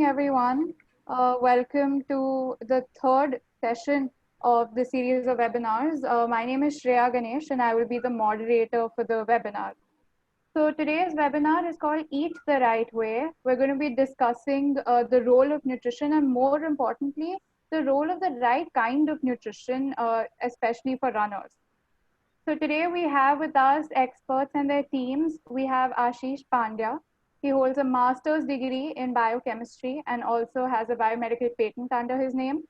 everyone. Welcome to the third session of the series of webinars. My name is Shreya Ganesh and I will be the moderator for the webinar. So today's webinar is called Eat the Right Way. We're going to be discussing the role of nutrition and more importantly, the role of the right kind of nutrition, especially for runners. So today we have with us experts and their teams. We have Ashish Pandya. He holds a master's degree in biochemistry and also has a biomedical patent under his name.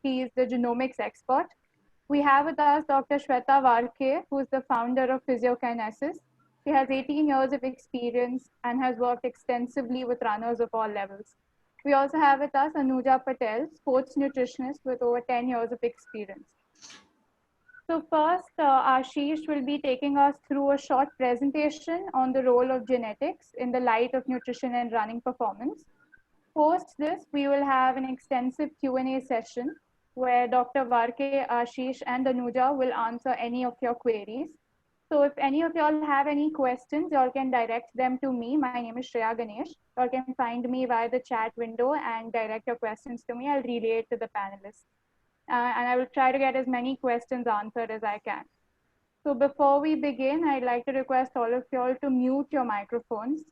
He is the genomics expert. We have with us Dr. Shweta Varke, who is the founder of Physiokinesis. She has 18 years of experience and has worked extensively with runners of all levels. We also have with us Anuja Patel, sports nutritionist with over 10 years of experience. So first, Ashish will be taking us through a short presentation on the role of genetics in the light of nutrition and running performance. Post this, we will have an extensive Q&A session where Dr. Varke, Ashish, and Anuja will answer any of your queries. So if any of y'all have any questions, y'all can direct them to me. My name is Shreya Ganesh. Y'all can find me via the chat window and direct your questions to me. I'll relay it to the panelists. And I will try to get as many questions answered as I can. So before we begin, I'd like to request all of y'all to mute your microphones.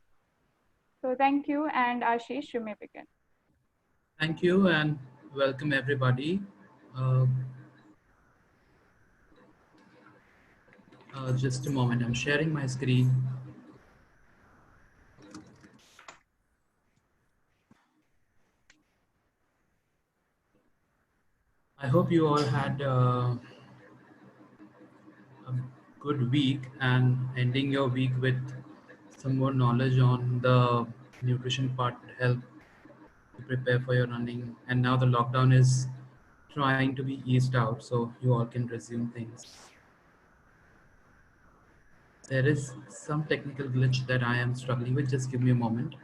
So thank you, and Ashish, you may begin. Thank you and welcome everybody. Just a moment, I'm sharing my screen. I hope you all had a good week and ending your week with some more knowledge on the nutrition part would help to prepare for your running. And now the lockdown is trying to be eased out so you all can resume things. There is some technical glitch that I am struggling with. Just give me a moment.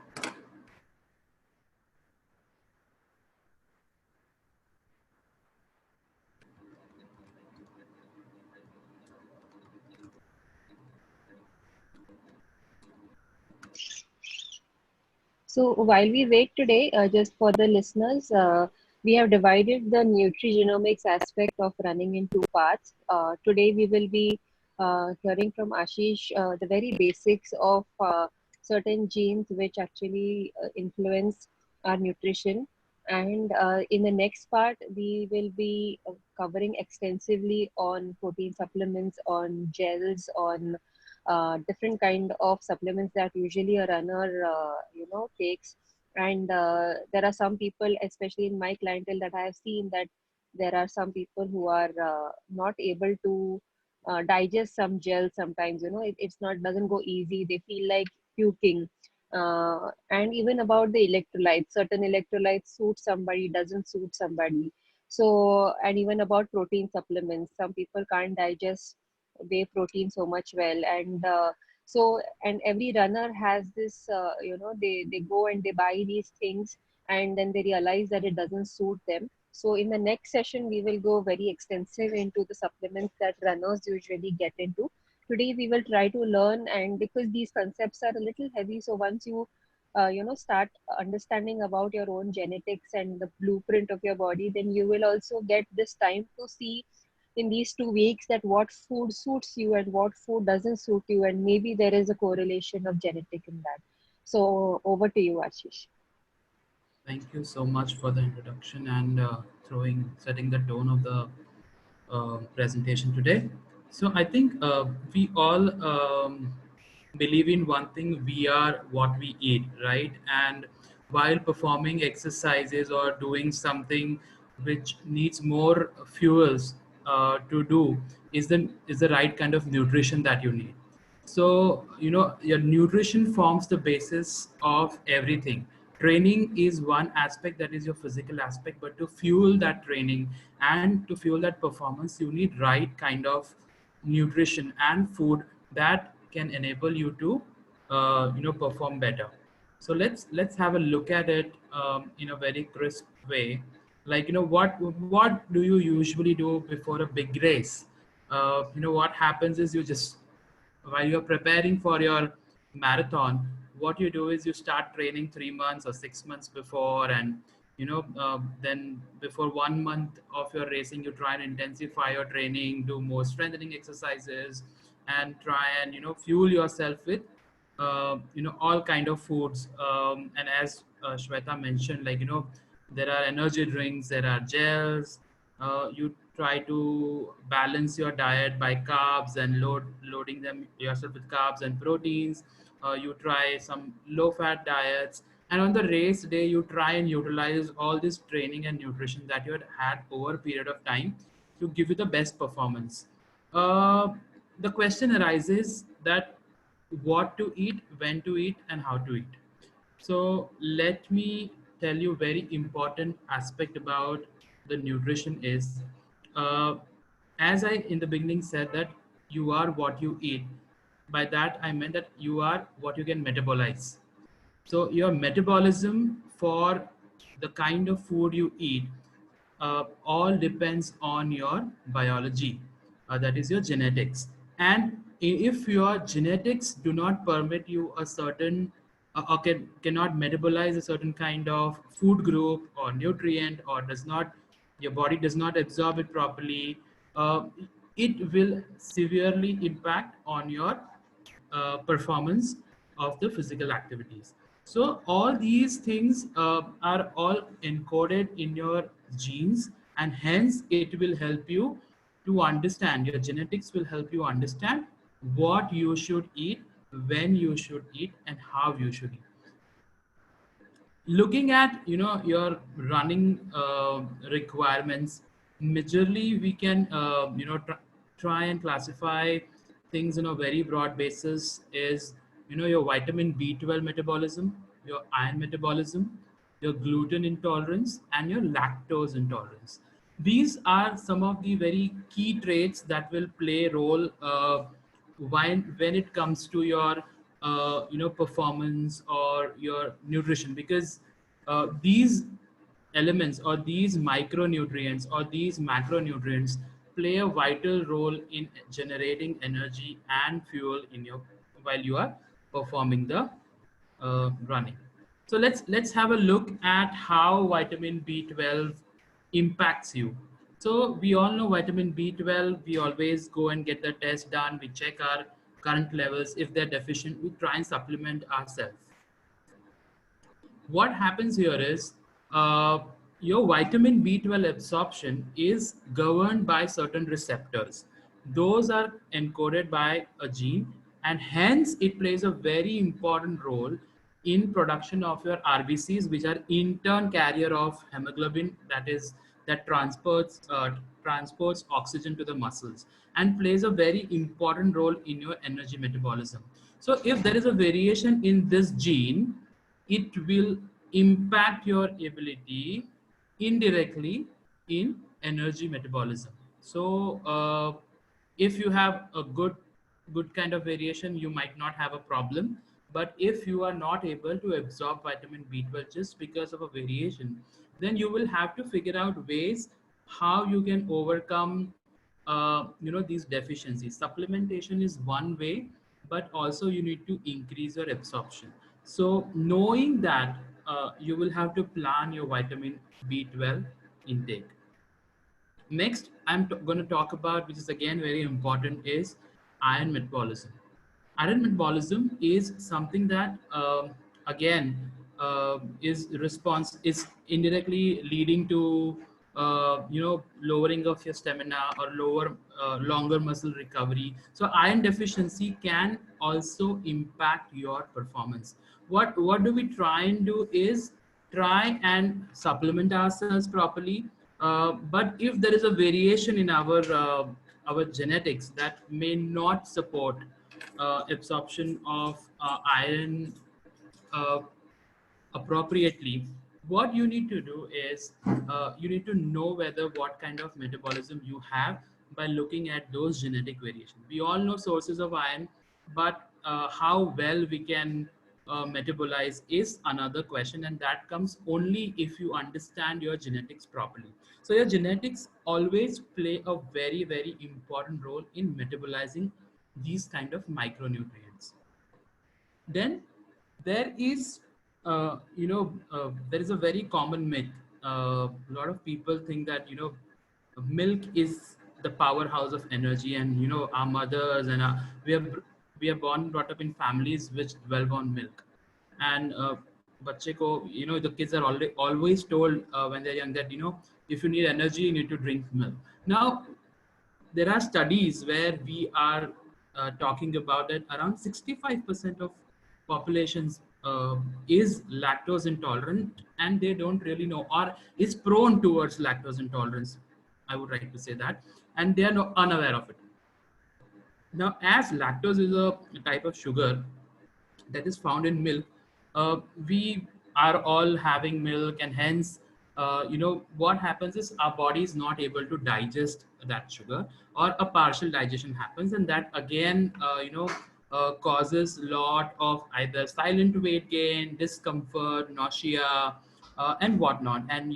So while we wait today, just for the listeners, we have divided the nutrigenomics aspect of running in two parts. Today we will be hearing from Ashish the very basics of certain genes which actually influence our nutrition. And in the next part, we will be covering extensively on protein supplements, on gels, on different kind of supplements that usually a runner takes. And there are some people, especially in my clientele, that I have seen that there are some people who are not able to digest some gels sometimes. It's not doesn't go easy, they feel like puking. And even about the electrolytes, certain electrolytes suit somebody, doesn't suit somebody. So, and even about protein supplements, some people can't digest whey protein so much well. And and every runner has this, they go and they buy these things and then they realize that it doesn't suit them. So in the next session, we will go very extensive into the supplements that runners usually get into. Today, we will try to learn, and because these concepts are a little heavy, so once you start understanding about your own genetics and the blueprint of your body, then you will also get this time to see in these 2 weeks that what food suits you and what food doesn't suit you, and maybe there is a correlation of genetic in that. So over to you, Ashish. Thank you so much for the introduction and setting the tone of the presentation today. So I think we all believe in one thing: we are what we eat, right? And while performing exercises or doing something which needs more fuels to do, is the right kind of nutrition that you need. So, your nutrition forms the basis of everything. Training is one aspect, that is your physical aspect, but to fuel that training and to fuel that performance, you need right kind of nutrition and food that can enable you to, perform better. So let's have a look at it in a very crisp way. Like, what do you usually do before a big race? What happens is you just while you're preparing for your marathon, what you do is you start training 3 months or 6 months before, and then before 1 month of your racing, you try and intensify your training, do more strengthening exercises, and try and fuel yourself with all kind of foods. And as Shweta mentioned, like there are energy drinks, there are gels. You try to balance your diet by carbs and loading them yourself with carbs and proteins. You try some low fat diets, and on the race day you try and utilize all this training and nutrition that you had over a period of time to give you the best performance. uh, the question arises that what to eat, when to eat, and how to eat. So let me tell you very important aspect about the nutrition is, uh, as I in the beginning said that you are what you eat. By that I meant that you are what you can metabolize. So your metabolism for the kind of food you eat all depends on your biology, that is your genetics. And if your genetics do not permit you a certain or cannot metabolize a certain kind of food group or nutrient, or does not, your body does not absorb it properly, uh, it will severely impact on your performance of the physical activities. So all these things are all encoded in your genes, and hence it will help you to understand, your genetics will help you understand what you should eat, when you should eat, and how you should eat. Looking at your running requirements, majorly we can try and classify things in a very broad basis is your vitamin B12 metabolism, your iron metabolism, your gluten intolerance, and your lactose intolerance. These are some of the very key traits that will play a role when it comes to your performance or your nutrition, because these elements or these micronutrients or these macronutrients play a vital role in generating energy and fuel in your while you are performing the running. So let's have a look at how vitamin B12 impacts you. So we all know vitamin B12. We always go and get the test done. We check our current levels. If they're deficient, we try and supplement ourselves. What happens here is, uh, your vitamin B12 absorption is governed by certain receptors. Those are encoded by a gene, and hence it plays a very important role in production of your RBCs, which are in turn carrier of hemoglobin, that transports oxygen to the muscles, and plays a very important role in your energy metabolism. So if there is a variation in this gene, it will impact your ability indirectly in energy metabolism. So if you have a good kind of variation, you might not have a problem. But if you are not able to absorb vitamin B12 just because of a variation, then you will have to figure out ways how you can overcome these deficiencies. Supplementation is one way, but also you need to increase your absorption. So knowing that, you will have to plan your vitamin B12 intake. Next, I'm going to talk about, which is again very important, is iron metabolism. Iron metabolism is something that again is indirectly leading to lowering of your stamina or longer muscle recovery. So iron deficiency can also impact your performance. What do we try and do is try and supplement ourselves properly. But if there is a variation in our genetics that may not support absorption of iron uh, appropriately, what you need to do is, you need to know whether what kind of metabolism you have by looking at those genetic variations. We all know sources of iron, but how well we can metabolize is another question, and that comes only if you understand your genetics properly. So your genetics always play a very important role in metabolizing these kind of micronutrients. Then there is, there is a very common myth. A lot of people think that, milk is the powerhouse of energy, and our mothers and we are born brought up in families which dwell on milk, and बच्चे को, the kids are always told when they're young that, if you need energy you need to drink milk. Now there are studies where we are talking about that around 65% of populations is lactose intolerant, and they don't really know, or is prone towards lactose intolerance, I would like to say that, and they are unaware of it. Now, as lactose is a type of sugar that is found in milk, we are all having milk, and hence, what happens is our body is not able to digest that sugar, or a partial digestion happens, and that again, causes lot of either silent weight gain, discomfort, nausea, and whatnot. And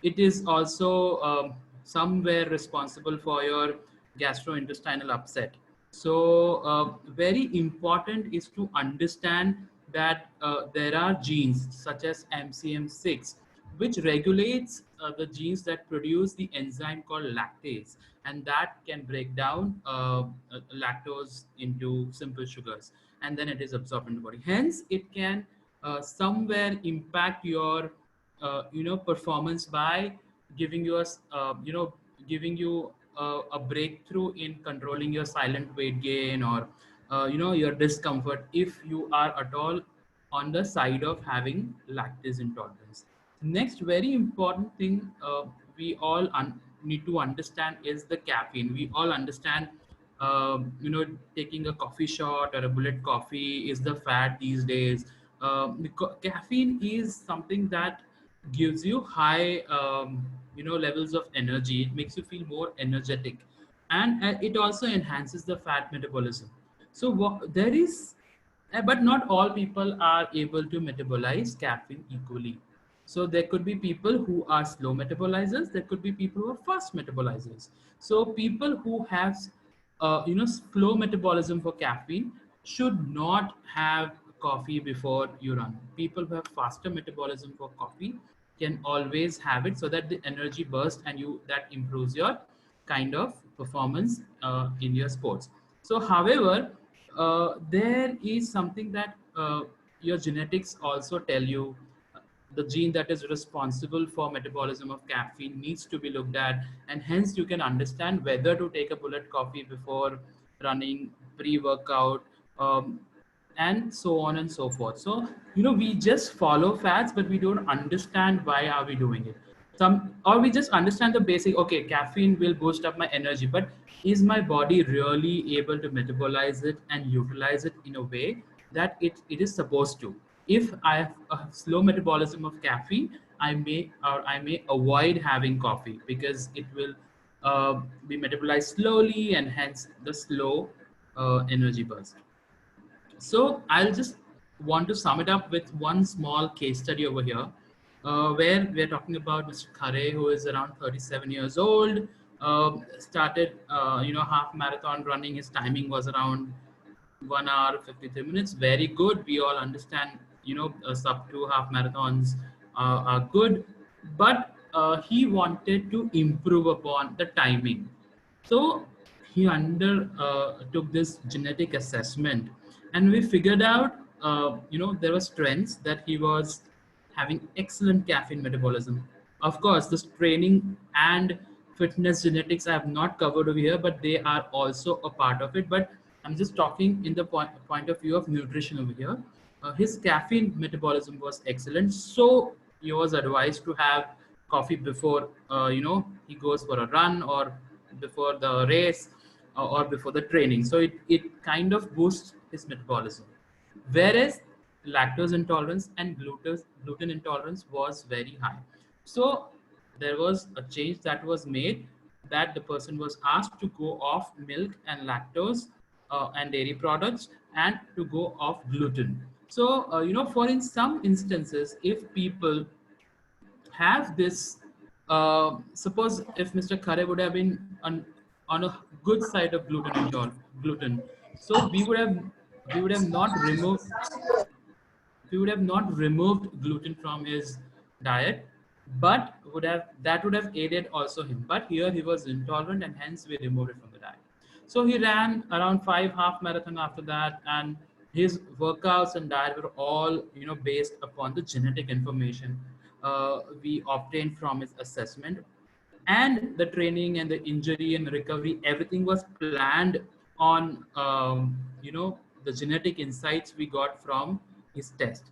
it is also somewhere responsible for your gastrointestinal upset. So very important is to understand that there are genes such as MCM6 which regulates the genes that produce the enzyme called lactase, and that can break down lactose into simple sugars, and then it is absorbed in the body. Hence it can somewhere impact your performance by giving you giving you a breakthrough in controlling your silent weight gain, or your discomfort, if you are at all on the side of having lactose intolerance. Next very important thing we all need to understand is the caffeine. We all understand, taking a coffee shot or a bullet coffee is the fad these days. Caffeine is something that gives you high, levels of energy. It makes you feel more energetic, and it also enhances the fat metabolism. So there is, but not all people are able to metabolize caffeine equally. So there could be people who are slow metabolizers, there could be people who are fast metabolizers. So people who have slow metabolism for caffeine should not have coffee before you run. People who have faster metabolism for coffee can always have it, so that the energy burst, and you that improves your kind of performance in your sports. So however, there is something that your genetics also tell you. The gene that is responsible for metabolism of caffeine needs to be looked at, and hence you can understand whether to take a bullet coffee before running, pre-workout, um, and so on and so forth. So we just follow fads, but we don't understand why are we doing it. Or we just understand the basic, okay, caffeine will boost up my energy, but is my body really able to metabolize it and utilize it in a way that it is supposed to? If I have a slow metabolism of caffeine, I may avoid having coffee, because it will be metabolized slowly, and hence the slow energy burst. So I'll just want to sum it up with one small case study over here, where we're talking about Mr. Khare, who is around 37 years old. Started, half marathon running. His timing was around 1 hour 53 minutes. Very good. We all understand, sub two half marathons are good, but he wanted to improve upon the timing. So he took this genetic assessment, and we figured out, there was strengths that he was having excellent caffeine metabolism. Of course, this training and fitness genetics I have not covered over here, but they are also a part of it. But I'm just talking in the point of view of nutrition over here. His caffeine metabolism was excellent, so he was advised to have coffee before, he goes for a run, or before the race, or before the training. So it kind of boosts his metabolism. Whereas lactose intolerance and gluten intolerance was very high. So there was a change that was made, that the person was asked to go off milk and lactose and dairy products, and to go off gluten. So, for in some instances, if people have this, suppose if Mr. Khare would have been on a good side of gluten, so we would have not removed he would have not removed gluten from his diet, but would have aided also him. But here he was intolerant, and hence we removed it from the diet. So he ran around 5 half marathon after that, and his workouts and diet were all based upon the genetic information we obtained from his assessment, and the training and the injury and recovery, everything was planned on the genetic insights we got from his test.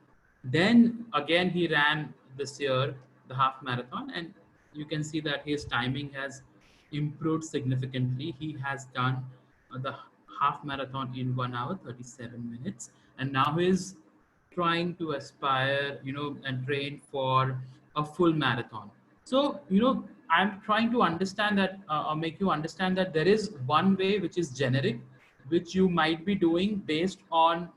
Then again he ran this year the half marathon, and you can see that his timing has improved significantly. He has done the half marathon in 1 hour 37 minutes, and now he's trying to aspire, and train for a full marathon. So, I'm trying to understand that, or make you understand that there is one way which is generic, which you might be doing based on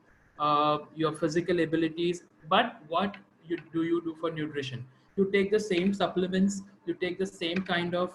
your physical abilities. But what you do for nutrition? You take the same supplements, you take the same kind of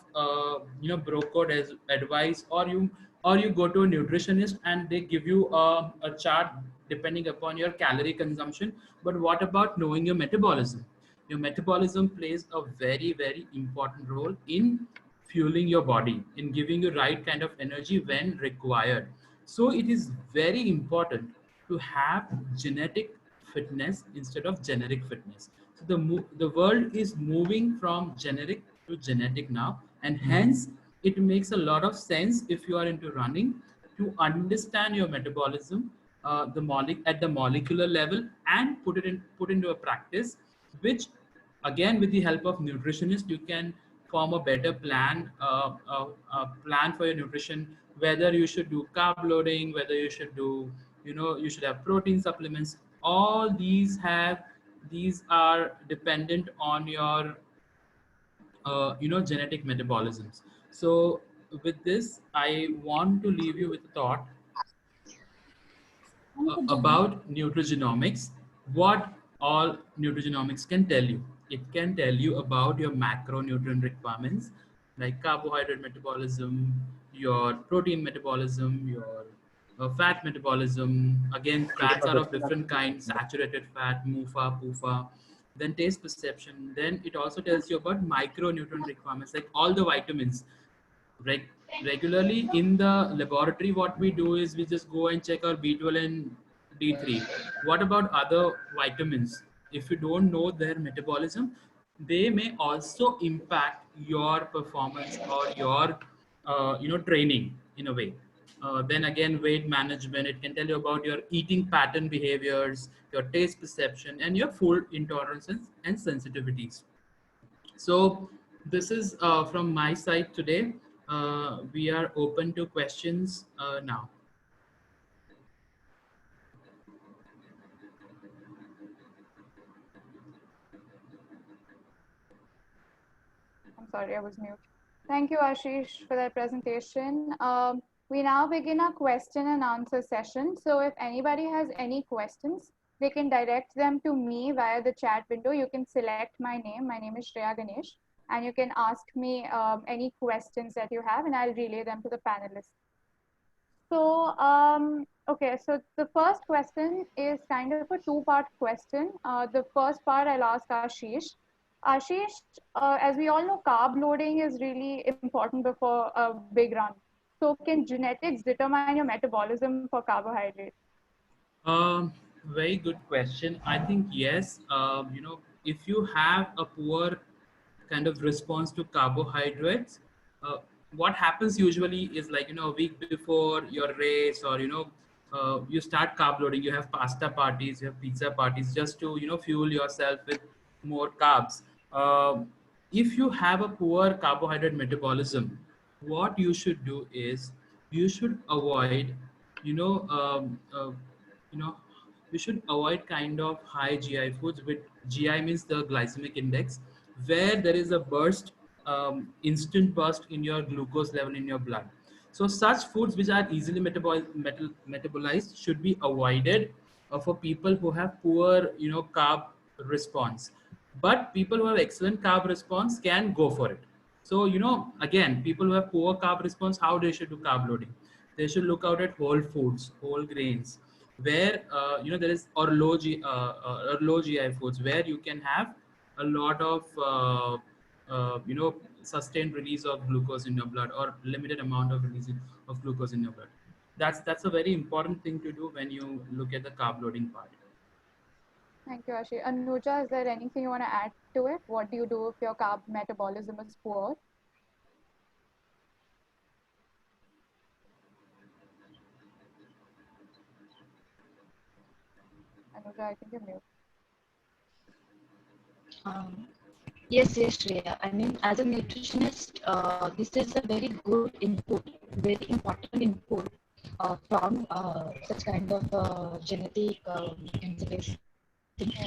bro code as advice, or you go to a nutritionist and they give you a chart depending upon your calorie consumption. But what about knowing your metabolism? Your metabolism plays a very, very important role in fueling your body, in giving you right kind of energy when required. So it is very important to have genetic fitness instead of generic fitness. So the world is moving from generic to genetic now, and hence it makes a lot of sense if you are into running to understand your metabolism, at the molecular level, and put into a practice, which again with the help of nutritionist you can form a better plan for your nutrition, whether you should do carb loading, whether you should do, you should have protein supplements. All these are dependent on your genetic metabolisms. So with this I want to leave you with a thought about nutrigenomics. What all nutrigenomics can tell you? It can tell you about your macronutrient requirements like carbohydrate metabolism, your protein metabolism, your fat metabolism. Again, fats are of different kinds: saturated fat, MUFA, PUFA. Then taste perception. Then it also tells you about micronutrient requirements like all the vitamins. Reg- Regularly in the laboratory what we do is we just go and check our B12 and D3. What about other vitamins? If you don't know their metabolism, they may also impact your performance or your training in a way. Then again, weight management, it can tell you about your eating pattern behaviors, your taste perception, and your food intolerances and sensitivities. So this is from my side today. We are open to questions now. I'm sorry, I was mute. Thank you, Ashish, for that presentation. We now begin our question and answer session. So if anybody has any questions, they can direct them to me via the chat window. You can select my name. My name is Shreya Ganesh, and you can ask me any questions that you have, and I'll relay them to the panelists. So, okay, so the first question is kind of a two-part question. The first part I'll ask Ashish. Ashish, as we all know, carb loading is really important before a big run. So, can genetics determine your metabolism for carbohydrates? Very good question. I think yes. If you have a poor kind of response to carbohydrates, uh, what happens usually is like a week before your race, or you start carb loading. You have pasta parties, you have pizza parties, just to fuel yourself with more carbs. If you have a poor carbohydrate metabolism, what you should do is you should avoid you know um, uh, you know we should avoid kind of high GI foods. With GI means the glycemic index, where there is a burst, instant burst in your glucose level in your blood. So such foods which are easily metabolized should be avoided for people who have poor carb response. But people who have excellent carb response can go for it. So again, people who have poor carb response, how they should do carb loading? They should look out at whole foods, whole grains, where there is or low GI foods where you can have a lot of sustained release of glucose in your blood or limited amount of release of glucose in your blood. That's a very important thing to do when you look at the carb loading part. Thank you, Ashi. Anuja, is there anything you want to add to it? What do you do if your carb metabolism is poor? Anuja, I think you're mute. Um, yes, Shreya. I mean, as a nutritionist, this is a very good input, very important input from such kind of genetic information.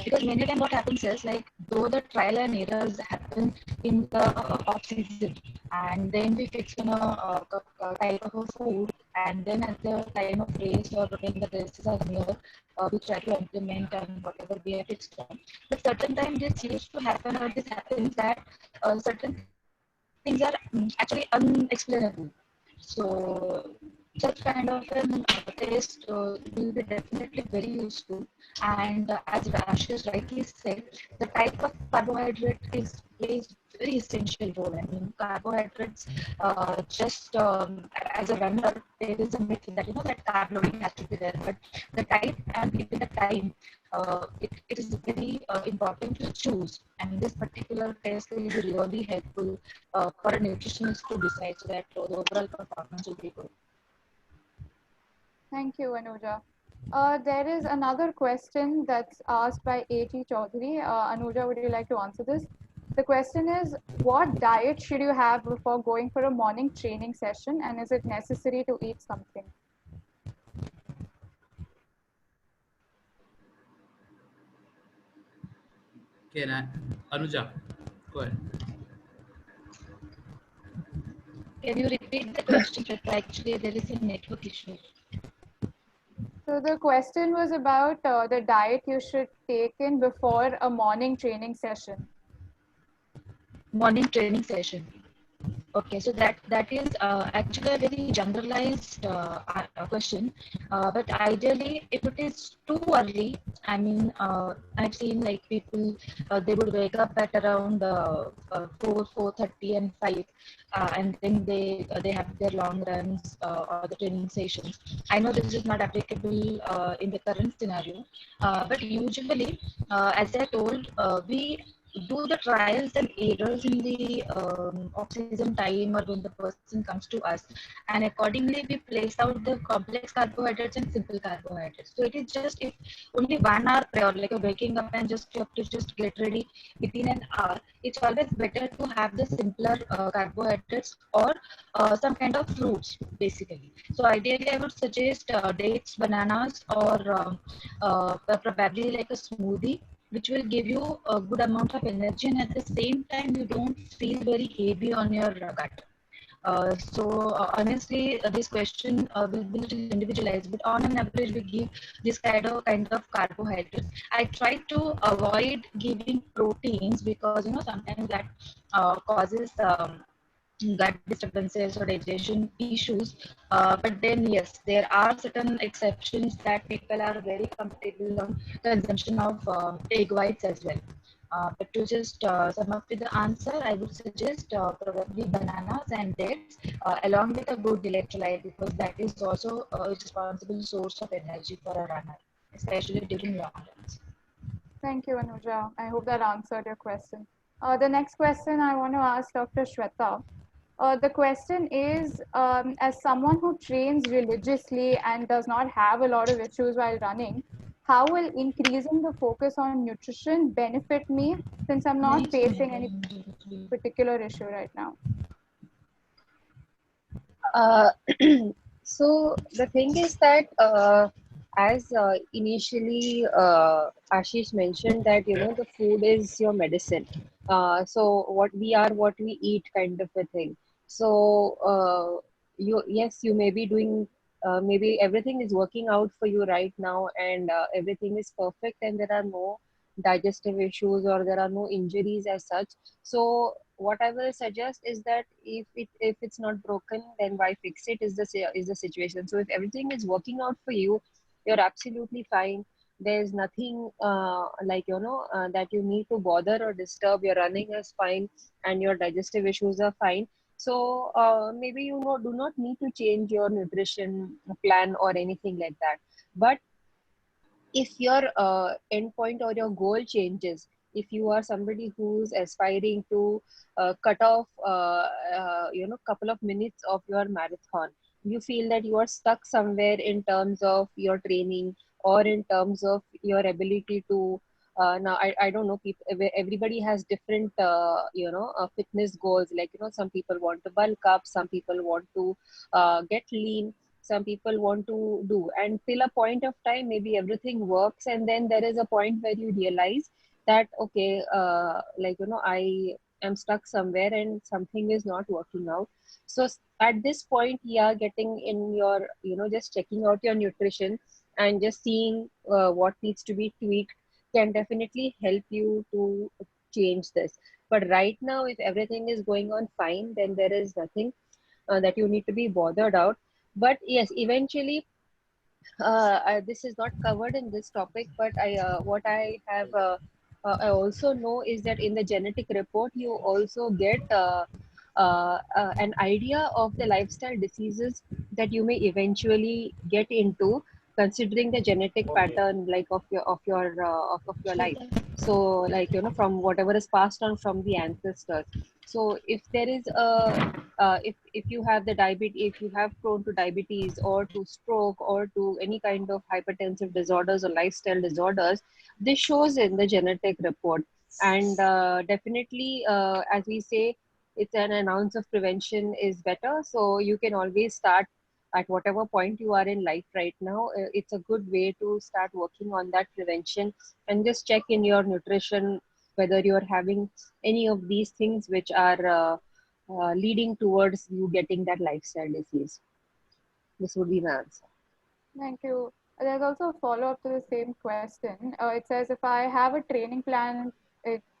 Because Yes. many times what happens is like though the trial and errors happen in the off season, and then we fix on a type of a food, and then at the time of race or when the races are near, we try to implement and whatever we have fixed on. But certain time this used to happen or this happens that certain things are actually unexplainable. So such kind of an test will be definitely very useful. And as Ashish rightly said, the type of carbohydrate is plays very essential role. I mean, carbohydrates just as a runner, there is a myth that that carb loading has to be there, but the type and even the time, it is very important to choose. And this particular test will be really helpful for a nutritionist to decide so that the overall performance will be good. Thank you, Anuja. There is another question that's asked by A.T. Chaudhary. Anuja, would you like to answer this? The question is, what diet should you have before going for a morning training session, and is it necessary to eat something? Can I, Anuja, go ahead. Can you repeat the question? Actually, there is a network issue. So the question was about the diet you should take in before a morning training session. Morning training session. Okay, so that is actually a very generalized question, but ideally, if it is too early, I mean, I've seen like people they would wake up at around 4:30 and 5, and then they have their long runs or the training sessions. I know this is not applicable in the current scenario, but usually, as I told, we do the trials and errors in the off-season time or when the person comes to us, and accordingly we place out the complex carbohydrates and simple carbohydrates. So it is just if only 1 hour prior, like a waking up and just you have to just get ready within an hour, it's always better to have the simpler carbohydrates or some kind of fruits basically. So ideally I would suggest dates, bananas, or probably like a smoothie which will give you a good amount of energy, and at the same time you don't feel very heavy on your gut. Honestly, this question will be little individualized, but on an average, we give this kind of carbohydrates. I try to avoid giving proteins because sometimes that causes gut disturbances or digestion issues. But then yes, there are certain exceptions that people are very comfortable on consumption of egg whites as well. But to just sum up with the answer, I would suggest probably bananas and dates along with a good electrolyte, because that is also a responsible source of energy for a runner, especially during long runs. Thank you, Anuja. I hope that answered your question. The next question I want to ask Dr. Shweta. The question is, as someone who trains religiously and does not have a lot of issues while running, how will increasing the focus on nutrition benefit me since I'm not facing any particular issue right now? Uh, so the thing is that as initially Ashish mentioned that the food is your medicine. So what we eat kind of a thing. So you yes you may be doing maybe everything is working out for you right now and everything is perfect and there are no digestive issues or there are no injuries as such. So what I will suggest is that if it's not broken, then why fix it? Is the situation. So if everything is working out for you, you're absolutely fine. There's nothing that you need to bother or disturb. Your running is fine and your digestive issues are fine. So maybe do not need to change your nutrition plan or anything like that. But if your endpoint or your goal changes, if you are somebody who's aspiring to cut off couple of minutes of your marathon, you feel that you are stuck somewhere in terms of your training or in terms of your ability to now I don't know, people, everybody has different fitness goals. Like, some people want to bulk up, some people want to get lean, some people want to do, and till a point of time maybe everything works, and then there is a point where you realize that okay, I am stuck somewhere and something is not working out. So at this point, yeah, getting in your, just checking out your nutrition and just seeing what needs to be tweaked can definitely help you to change this. But right now, if everything is going on fine, then there is nothing that you need to be bothered out. But yes, eventually, this is not covered in this topic, but what I have I also know is that in the genetic report you also get an idea of the lifestyle diseases that you may eventually get into, considering the genetic pattern, like of your life. So, like, from whatever is passed on from the ancestors. So if there is a if you have the diabetes, if you have prone to diabetes or to stroke or to any kind of hypertensive disorders or lifestyle disorders, this shows in the genetic report. And definitely, as we say, it's an ounce of prevention is better. So you can always start at whatever point you are in life right now. It's a good way to start working on that prevention, and just check in your nutrition whether you're having any of these things which are leading towards you getting that lifestyle disease. This would be my answer. Thank you. There's also a follow-up to the same question. It says if I have a training plan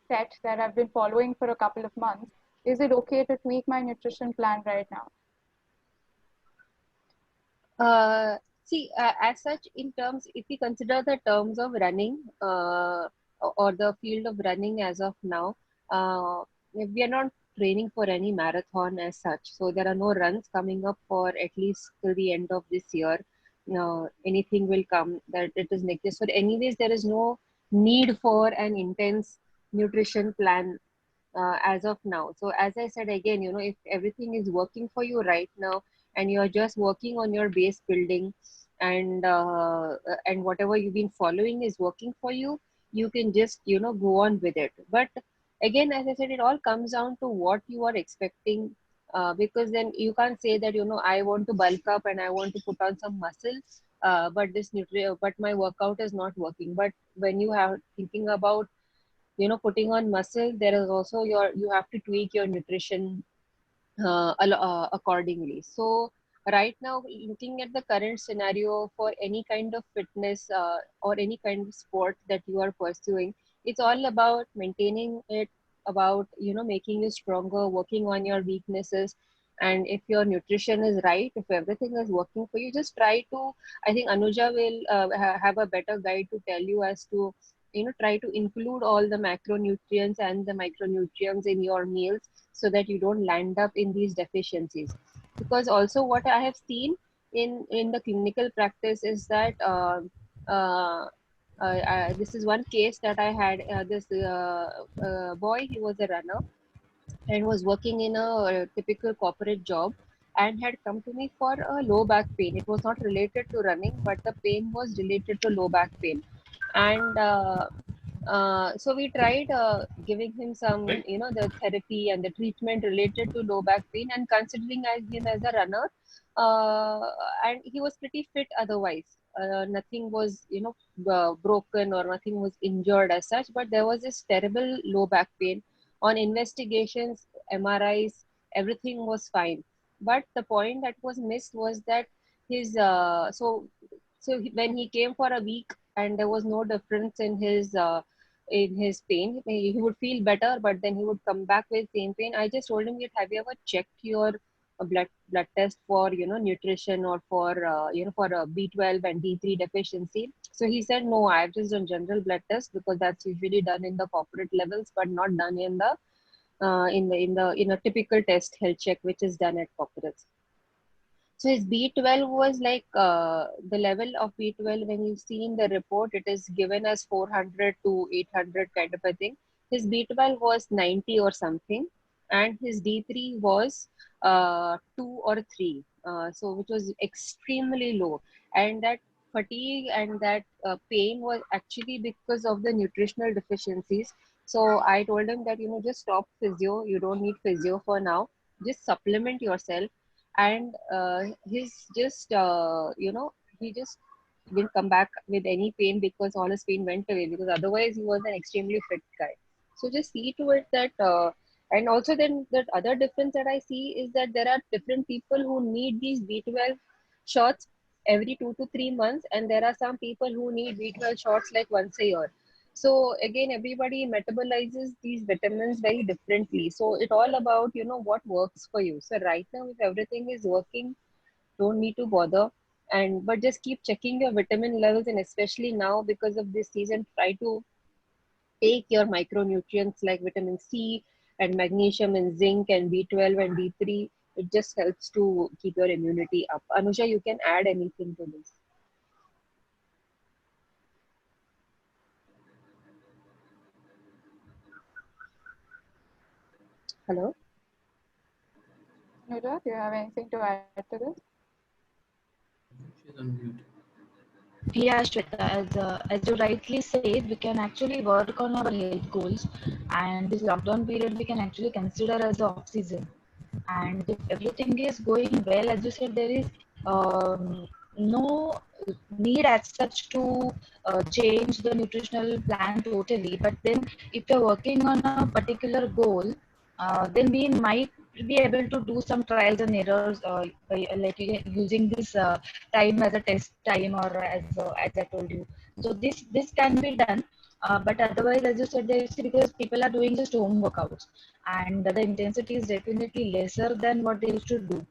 set that I've been following for a couple of months, is it okay to tweak my nutrition plan right now? See, as such, in terms, if we consider the terms of running or the field of running as of now, we are not training for any marathon as such. So there are no runs coming up for at least till the end of this year. Anything will come that it is next year. So anyways, there is no need for an intense nutrition plan as of now. So as I said again, if everything is working for you right now and you're just working on your base building, and whatever you've been following is working for you, you can just go on with it. But again, as I said, it all comes down to what you are expecting. Because then you can't say that I want to bulk up and I want to put on some muscle, but my workout is not working. But when you have thinking about putting on muscle, there is also you have to tweak your nutrition accordingly. So right now, looking at the current scenario for any kind of fitness or any kind of sport that you are pursuing, it's all about maintaining it, about making you stronger, working on your weaknesses. And if your nutrition is right, if everything is working for you, just try to, I think Anuja will have a better guide to tell you as to try to include all the macronutrients and the micronutrients in your meals, so that you don't land up in these deficiencies. Because also what I have seen in the clinical practice is that this is one case that I had. This boy, he was a runner and was working in a typical corporate job, and had come to me for a low back pain. It was not related to running, but the pain was related to low back pain. And so we tried giving him some, the therapy and the treatment related to low back pain, and considering him as a runner, uh, and he was pretty fit otherwise. Nothing was, broken, or nothing was injured as such, but there was this terrible low back pain. On investigations, MRIs, everything was fine. But the point that was missed was that his, when he came for a week and there was no difference in his pain. He would feel better, but then he would come back with same pain. I just told him, have you ever checked your blood test for nutrition or for for a B12 and D3 deficiency. So he said, no, I've just done general blood test because that's usually done in the corporate levels, but not done in the in a typical test health check which is done at corporates. So his B12 was like the level of B12 when you see in the report, it is given as 400 to 800 kind of a thing. His B12 was 90 or something, and his D3 was 2 or 3, so which was extremely low. And that fatigue and that pain was actually because of the nutritional deficiencies. So I told him that just stop physio. You don't need physio for now. Just supplement yourself, and he's just he just didn't come back with any pain because all his pain went away, because otherwise he was an extremely fit guy. So just see to it that and also then that other difference that I see is that there are different people who need these B12 shots every 2 to 3 months, and there are some people who need B12 shots like once a year. So again, everybody metabolizes these vitamins very differently. So it all about what works for you. So right now, if everything is working, don't need to bother, and but just keep checking your vitamin levels, and especially now because of this season, try to take your micronutrients like vitamin C and magnesium and zinc and B12 and D3. It just helps to keep your immunity up. Anusha, you can add anything to this. Hello? Nuja, do you have anything to add to this? She's on mute. Yeah, Shweta, as you rightly said, we can actually work on our health goals, and this lockdown period we can actually consider as the off season. And if everything is going well, as you said, there is no need as such to change the nutritional plan totally. But then, if you're working on a particular goal, then we might be able to do some trials and errors, like using this time as a test time, or as I told you. So this can be done. But otherwise, as you said, there is, because people are doing just home workouts, and the intensity is definitely lesser than what they used to do.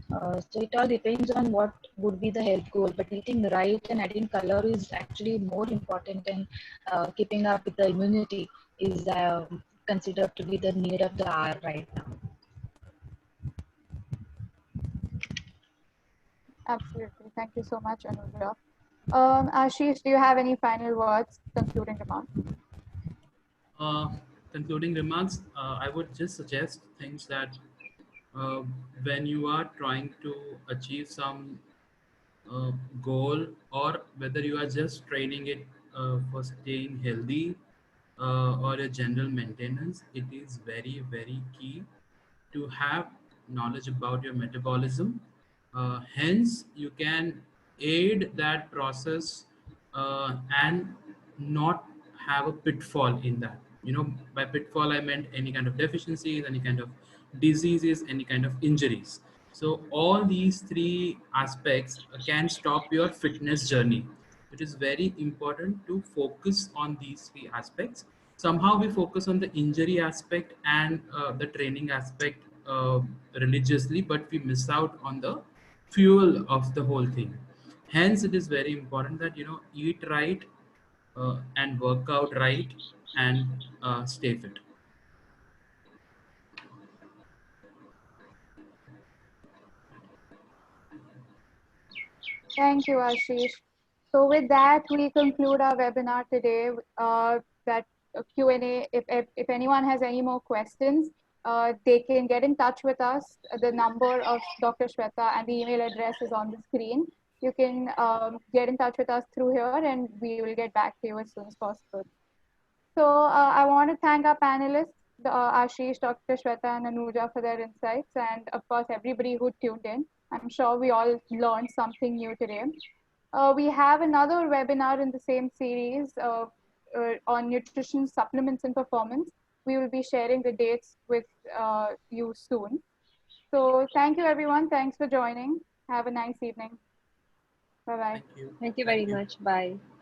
So it all depends on what would be the health goal. But eating right and adding color is actually more important, and keeping up with the immunity is considered to be the need of the hour right now. Absolutely. Thank you so much, Anuja. Ashish, do you have any final words, concluding remarks? Uh, Concluding remarks, I would just suggest things that uh, when you are trying to achieve some uh, goal, or whether you are just training it for staying healthy or a general maintenance, it is very, very key to have knowledge about your metabolism. Hence, you can aid that process and not have a pitfall in that. By pitfall, I meant any kind of deficiencies, any kind of diseases, any kind of injuries. So, all these three aspects can stop your fitness journey. It is very important to focus on these three aspects. Somehow we focus on the injury aspect and the training aspect religiously, but we miss out on the fuel of the whole thing. Hence it is very important that eat right and work out right and stay fit. Thank you, Ashish. So with that, we conclude our webinar today. That Q&A, if anyone has any more questions, they can get in touch with us. The number of Dr. Shweta and the email address is on the screen. You can get in touch with us through here, and we will get back to you as soon as possible. So I want to thank our panelists, Ashish, Dr. Shweta, and Anuja for their insights, and of course everybody who tuned in. I'm sure we all learned something new today. We have another webinar in the same series on nutrition, supplements, and performance. We will be sharing the dates with you soon. So thank you, everyone. Thanks for joining. Have a nice evening. Bye bye. Thank you. Thank you very Thank you. much. Bye.